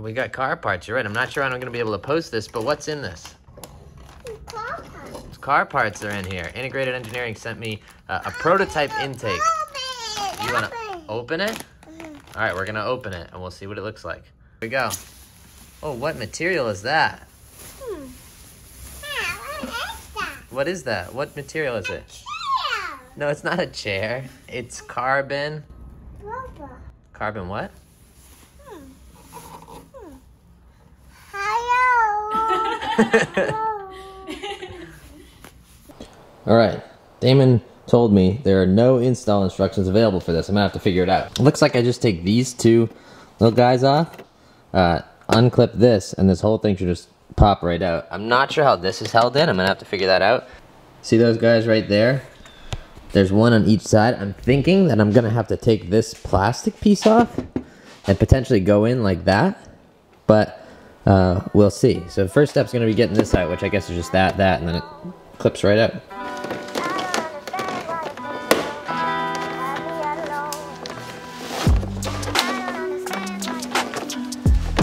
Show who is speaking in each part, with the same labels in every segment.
Speaker 1: We got car parts, you're right. I'm not sure I'm gonna be able to post this, but what's in this?
Speaker 2: Car parts.
Speaker 1: Car parts are in here. Integrated Engineering sent me a prototype intake. You wanna open it? All right, we're gonna open it and we'll see what it looks like. Here we go. Oh, what material is that? What is that? What material is it?
Speaker 2: Chair.
Speaker 1: No, it's not a chair. It's carbon.
Speaker 2: Rubber.
Speaker 1: Carbon what?
Speaker 2: Hello.
Speaker 1: All right, Damon told me there are no install instructions available for this. I'm gonna have to figure it out. It looks like I just take these two little guys off, unclip this, and this whole thing should just pop right out. I'm not sure how this is held in. I'm gonna have to figure that out. See those guys right there? There's one on each side. I'm thinking that I'm gonna have to take this plastic piece off and potentially go in like that, but we'll see. So the first step's gonna be getting this out, which I guess is just that, and then it clips right out.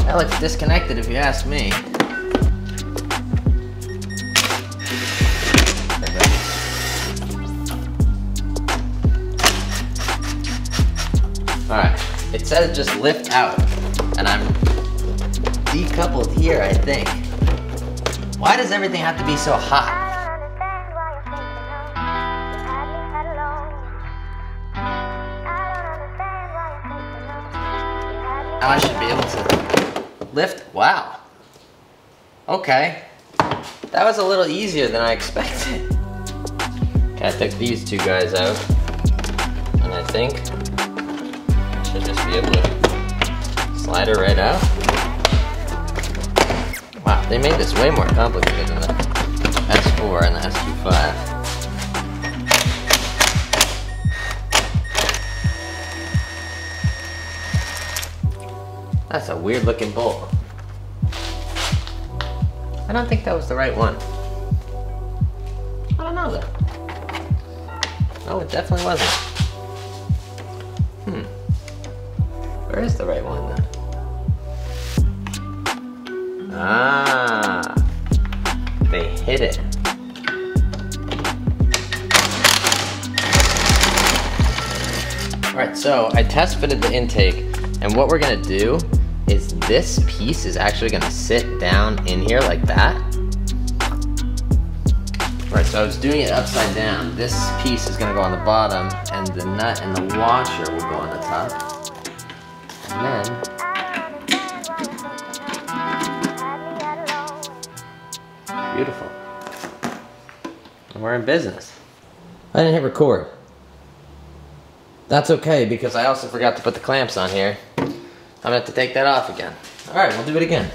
Speaker 1: That looks disconnected if you ask me. Alright, it says just lift out, and I'm decoupled here, I think. Why does everything have to be so hot? Now I should be able to lift. Wow. Okay. That was a little easier than I expected. Okay, I took these two guys out, and I think I should just be able to slide her right out. Wow, they made this way more complicated than the S4 and the S25. That's a weird looking bolt. I don't think that was the right one. I don't know though. No, it definitely wasn't. Where is the right one then? Ah, they hit it. All right, so I test fitted the intake, and what we're gonna do is this piece is actually gonna sit down in here like that. All right, so I was doing it upside down. This piece is gonna go on the bottom, and the nut and the washer will go on the top. And then, beautiful. And we're in business. I didn't hit record. That's okay, because I also forgot to put the clamps on here. I'm gonna have to take that off again. All right, we'll do it again.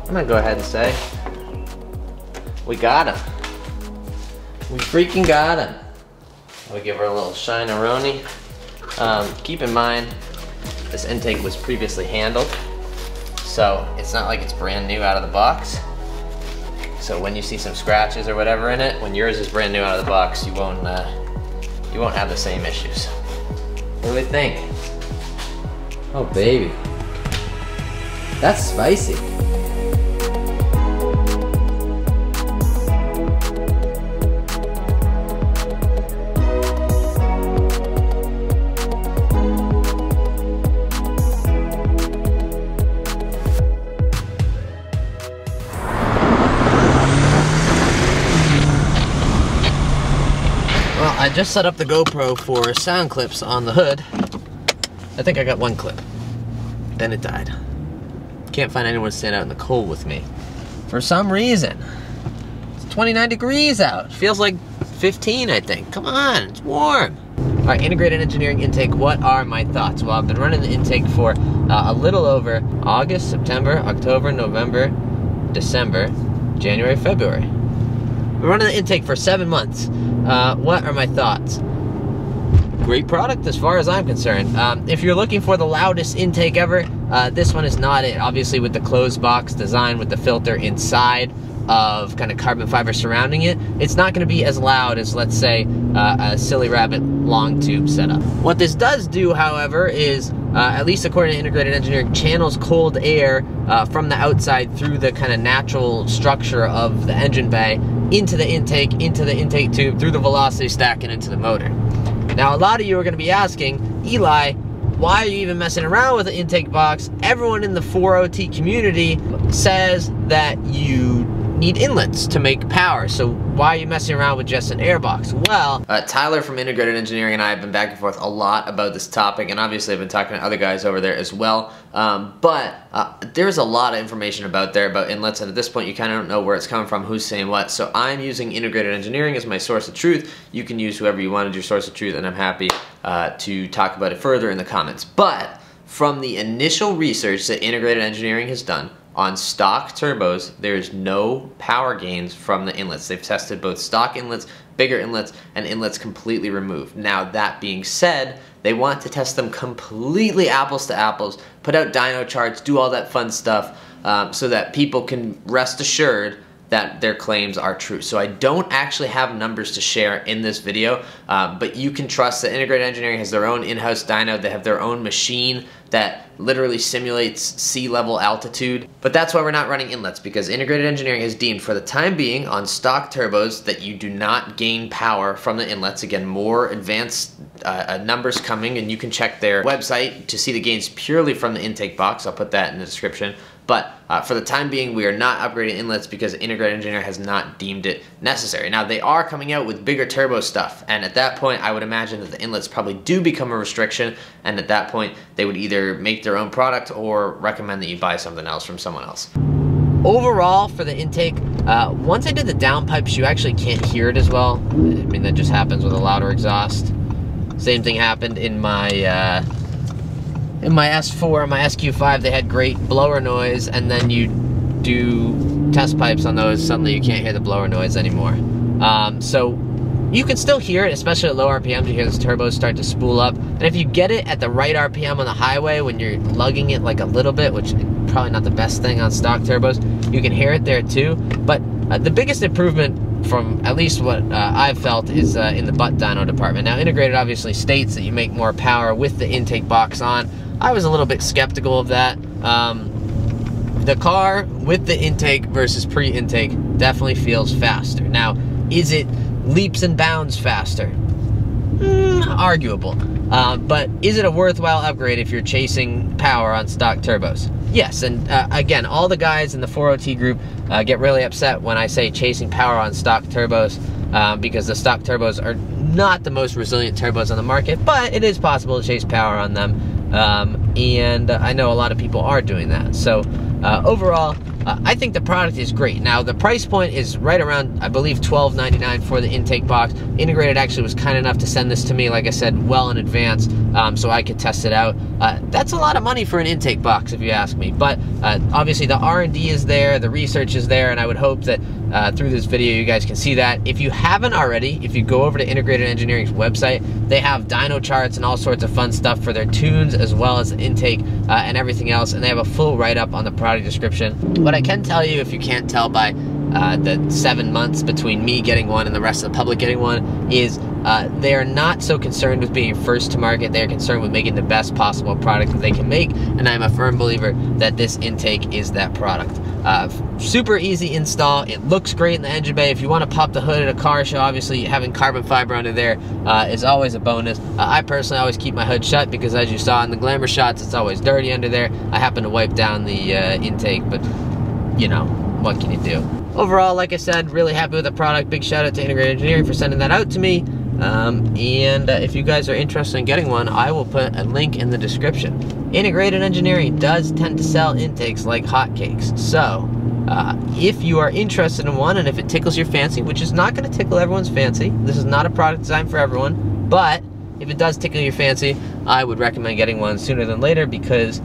Speaker 1: I'm gonna go ahead and say, we got him. We freaking got him. We'll give her a little shine-a-roni. Keep in mind, this intake was previously handled, so it's not like it's brand new out of the box. So when you see some scratches or whatever in it, when yours is brand new out of the box, you won't have the same issues. What do we think? Oh baby, that's spicy. I just set up the GoPro for sound clips on the hood. I think I got one clip. Then it died. Can't find anyone to stand out in the cold with me. For some reason. It's 29 degrees out. Feels like 15, I think. Come on, it's warm. All right, integrated engineering intake, what are my thoughts? Well, I've been running the intake for a little over August, September, October, November, December, January, February. We're running the intake for 7 months. What are my thoughts? great product as far as I'm concerned. If you're looking for the loudest intake ever, this one is not it. Obviously with the closed box design with the filter inside of kind of carbon fiber surrounding it, it's not going to be as loud as, let's say, a Silly Rabbit long tube setup. What this does do, however, is, at least according to Integrated Engineering, channels cold air from the outside through the kind of natural structure of the engine bay into the intake tube, through the velocity stack, and into the motor. Now, a lot of you are going to be asking, Eli, why are you even messing around with the intake box? Everyone in the 4OT community says that you need inlets to make power, so why are you messing around with just an air box? Well, Tyler from Integrated Engineering and I have been back and forth a lot about this topic, and obviously I've been talking to other guys over there as well, but there's a lot of information about inlets, and at this point you kind of don't know where it's coming from, who's saying what, so I'm using Integrated Engineering as my source of truth. You can use whoever you want as your source of truth, and I'm happy to talk about it further in the comments. But from the initial research that Integrated Engineering has done, on stock turbos, there's no power gains from the inlets. They've tested both stock inlets, bigger inlets, and inlets completely removed. Now, that being said, they want to test them completely apples to apples, put out dyno charts, do all that fun stuff, so that people can rest assured that their claims are true. So I don't actually have numbers to share in this video, but you can trust that Integrated Engineering has their own in-house dyno. They have their own machine that literally simulates sea level altitude. But that's why we're not running inlets, because Integrated Engineering has deemed for the time being on stock turbos that you do not gain power from the inlets. Again, more advanced numbers coming, and you can check their website to see the gains purely from the intake box. I'll put that in the description. But for the time being, we are not upgrading inlets because Integrated Engineering has not deemed it necessary. Now, they are coming out with bigger turbo stuff, and at that point, I would imagine that the inlets probably do become a restriction, and at that point, they would either make their own product or recommend that you buy something else from someone else. Overall, for the intake, once I did the downpipes, you actually can't hear it as well. I mean, that just happens with a louder exhaust. Same thing happened in my S4, my SQ5, they had great blower noise, and then you do test pipes on those, suddenly you can't hear the blower noise anymore. So you can still hear it, especially at low RPMs. You hear those turbos start to spool up, and if you get it at the right RPM on the highway when you're lugging it like a little bit, which is probably not the best thing on stock turbos, you can hear it there too. But the biggest improvement from at least what I've felt is in the butt dyno department. Now, Integrated obviously states that you make more power with the intake box on. I was a little bit skeptical of that. The car with the intake versus pre-intake definitely feels faster. Now, is it leaps and bounds faster? Arguable. But is it a worthwhile upgrade if you're chasing power on stock turbos? Yes, and again, all the guys in the 4OT group get really upset when I say chasing power on stock turbos, because the stock turbos are not the most resilient turbos on the market, but it is possible to chase power on them. And I know a lot of people are doing that. So overall, I think the product is great. Now, the price point is right around, I believe, $12.99 for the intake box. Integrated actually was kind enough to send this to me, like I said, well in advance, so I could test it out. That's a lot of money for an intake box, if you ask me. But obviously, the R&D is there, the research is there, and I would hope that through this video, you guys can see that. If you haven't already, if you go over to Integrated Engineering's website, they have dyno charts and all sorts of fun stuff for their tunes, as well as the intake and everything else, and they have a full write-up on the product description. What I can tell you, if you can't tell by the 7 months between me getting one and the rest of the public getting one, is they are not so concerned with being first to market. They are concerned with making the best possible product that they can make, and I'm a firm believer that this intake is that product. Super easy install. It looks great in the engine bay. If you want to pop the hood at a car show, obviously having carbon fiber under there is always a bonus. I personally always keep my hood shut because, as you saw in the glamour shots, it's always dirty under there. I happen to wipe down the intake, but you know, what can you do? Overall, like I said, really happy with the product. Big shout out to Integrated Engineering for sending that out to me. If you guys are interested in getting one, I will put a link in the description. Integrated Engineering does tend to sell intakes like hotcakes, so if you are interested in one, and if it tickles your fancy, which is not going to tickle everyone's fancy, this is not a product designed for everyone, but if it does tickle your fancy, I would recommend getting one sooner than later, because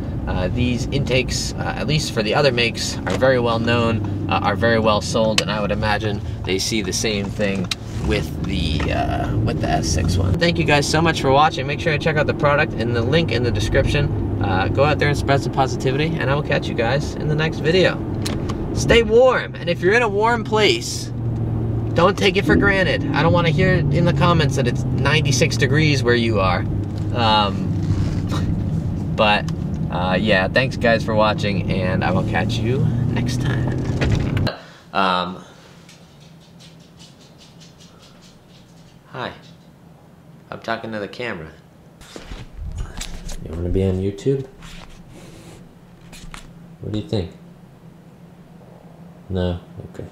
Speaker 1: these intakes, at least for the other makes, are very well known, are very well sold, and I would imagine they see the same thing with the S6 one. Thank you guys so much for watching. Make sure to check out the product in the link in the description. Go out there and spread some positivity, and I will catch you guys in the next video. Stay warm, and if you're in a warm place, don't take it for granted. I don't want to hear in the comments that it's 96 degrees where you are. Yeah, thanks guys for watching, and I will catch you next time. Hi. I'm talking to the camera. You want to be on YouTube? What do you think? No? Okay.